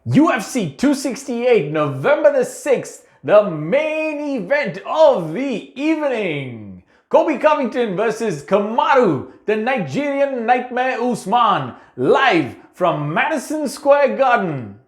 UFC 268, November the 6th, the main event of the evening. Colby Covington versus Kamaru, the Nigerian Nightmare Usman, live from Madison Square Garden.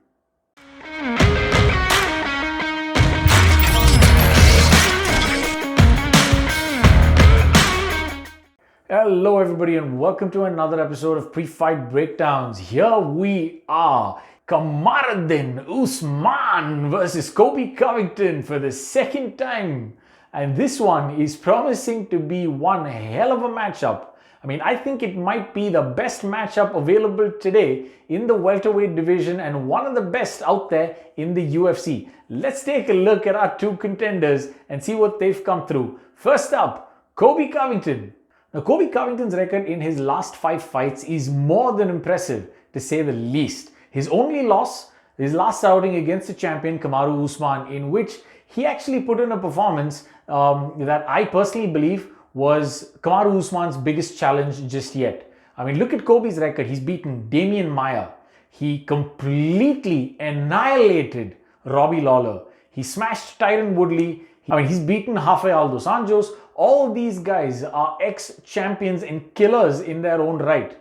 Hello everybody and welcome to another episode of Prefight Breakdowns. Here we are. Kamaru Usman versus Colby Covington for the second time. And this one is promising to be one hell of a matchup. I think it might be the best matchup available today in the welterweight division and one of the best out there in the UFC. Let's take a look at our two contenders and see what they've come through. First up, Colby Covington. Now, Colby Covington's record in his last 5 fights is more than impressive, to say the least. His only loss, his last outing against the champion Kamaru Usman, in which he actually put in a performance that I personally believe was Kamaru Usman's biggest challenge just yet. Look at Colby's record. He's beaten Damian Maia. He completely annihilated Robbie Lawler. He smashed Tyron Woodley. He's beaten Rafael dos Anjos. All these guys are ex-champions and killers in their own right.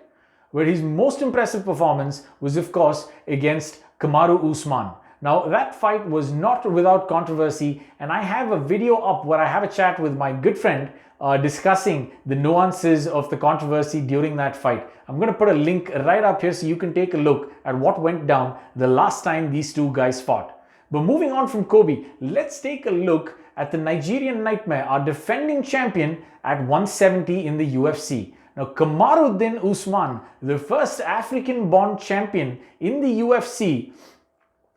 Where his most impressive performance was, of course, against Kamaru Usman. Now, that fight was not without controversy, and I have a video up where I have a chat with my good friend discussing the nuances of the controversy during that fight. I'm going to put a link right up here so you can take a look at what went down the last time these two guys fought. But moving on from Colby, let's take a look at the Nigerian Nightmare, our defending champion at 170 in the UFC. Now, Kamaru Usman, the first African-born champion in the UFC,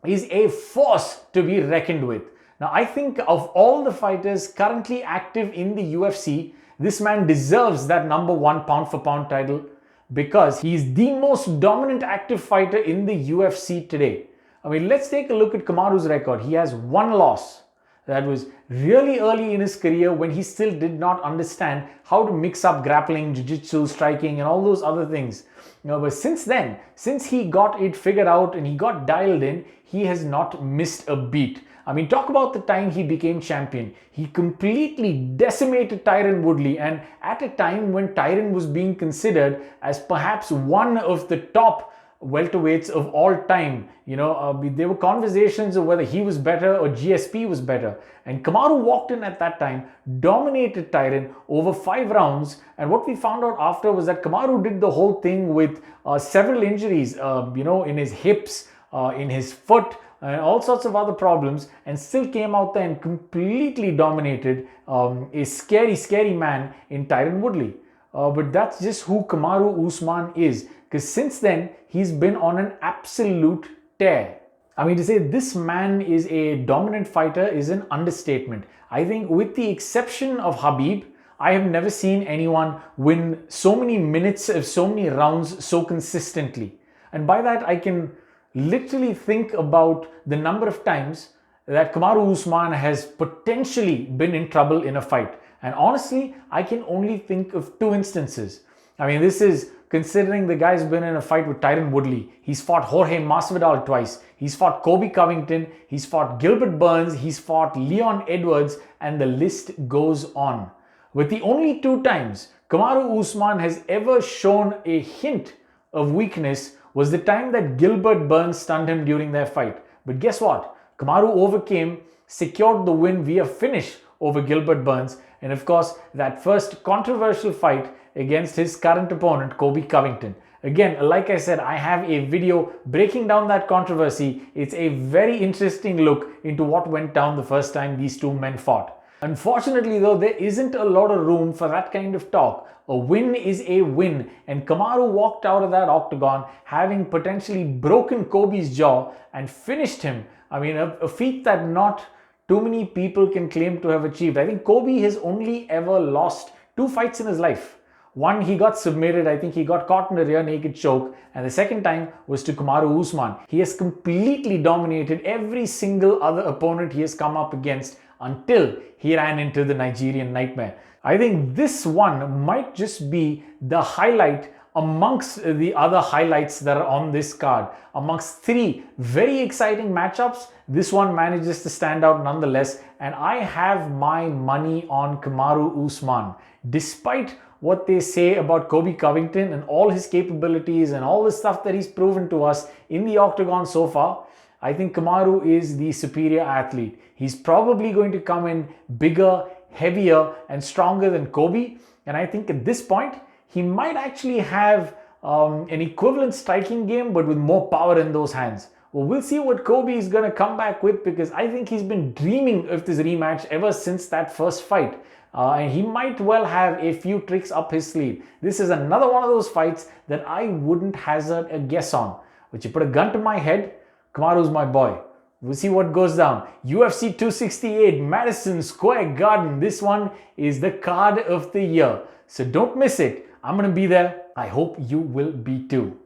is a force to be reckoned with. Now, I think of all the fighters currently active in the UFC, this man deserves that #1 pound-for-pound title because he is the most dominant active fighter in the UFC today. Let's take a look at Kamaru's record. He has 1 loss. That was really early in his career when he still did not understand how to mix up grappling, jiu-jitsu, striking and all those other things. But since then, since he got it figured out and he got dialed in, he has not missed a beat. Talk about the time he became champion. He completely decimated Tyron Woodley, and at a time when Tyron was being considered as perhaps one of the top welterweights of all time. There were conversations of whether he was better or GSP was better. And Kamaru walked in at that time, dominated Tyron over 5 rounds. And what we found out after was that Kamaru did the whole thing with several injuries, in his hips, in his foot, and all sorts of other problems, and still came out there and completely dominated a scary, scary man in Tyron Woodley. But that's just who Kamaru Usman is. Because since then, he's been on an absolute tear. To say this man is a dominant fighter is an understatement. I think with the exception of Khabib, I have never seen anyone win so many minutes of so many rounds so consistently. And by that, I can literally think about the number of times that Kamaru Usman has potentially been in trouble in a fight. And honestly, I can only think of 2 instances. This is considering the guy's been in a fight with Tyron Woodley. He's fought Jorge Masvidal twice. He's fought Colby Covington. He's fought Gilbert Burns. He's fought Leon Edwards. And the list goes on. With the only 2 times Kamaru Usman has ever shown a hint of weakness was the time that Gilbert Burns stunned him during their fight. But guess what? Kamaru overcame, secured the win via finish over Gilbert Burns. And of course, that first controversial fight against his current opponent, Colby Covington. Again, like I said, I have a video breaking down that controversy. It's a very interesting look into what went down the first time these 2 men fought. Unfortunately though, there isn't a lot of room for that kind of talk. A win is a win, and Kamaru walked out of that octagon having potentially broken Colby's jaw and finished him. A feat that not too many people can claim to have achieved. I think Colby has only ever lost 2 fights in his life. One, he got submitted. I think he got caught in a rear naked choke. And the second time was to Kamaru Usman. He has completely dominated every single other opponent he has come up against until he ran into the Nigerian Nightmare. I think this one might just be the highlight amongst the other highlights that are on this card, amongst three very exciting matchups, this one manages to stand out nonetheless, and I have my money on Kamaru Usman. Despite what they say about Colby Covington and all his capabilities and all the stuff that he's proven to us in the octagon so far, I think Kamaru is the superior athlete. He's probably going to come in bigger, heavier, and stronger than Colby, and I think at this point, he might actually have an equivalent striking game, but with more power in those hands. Well, we'll see what Colby is going to come back with, because I think he's been dreaming of this rematch ever since that first fight. And he might well have a few tricks up his sleeve. This is another one of those fights that I wouldn't hazard a guess on. But you put a gun to my head, Kamaru's my boy. We'll see what goes down. UFC 268, Madison Square Garden. This one is the card of the year. So don't miss it. I'm going to be there. I hope you will be too.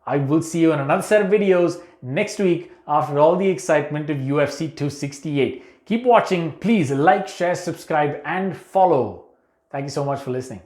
I will see you in another set of videos next week after all the excitement of UFC 268. Keep watching. Please like, share, subscribe, and follow. Thank you so much for listening.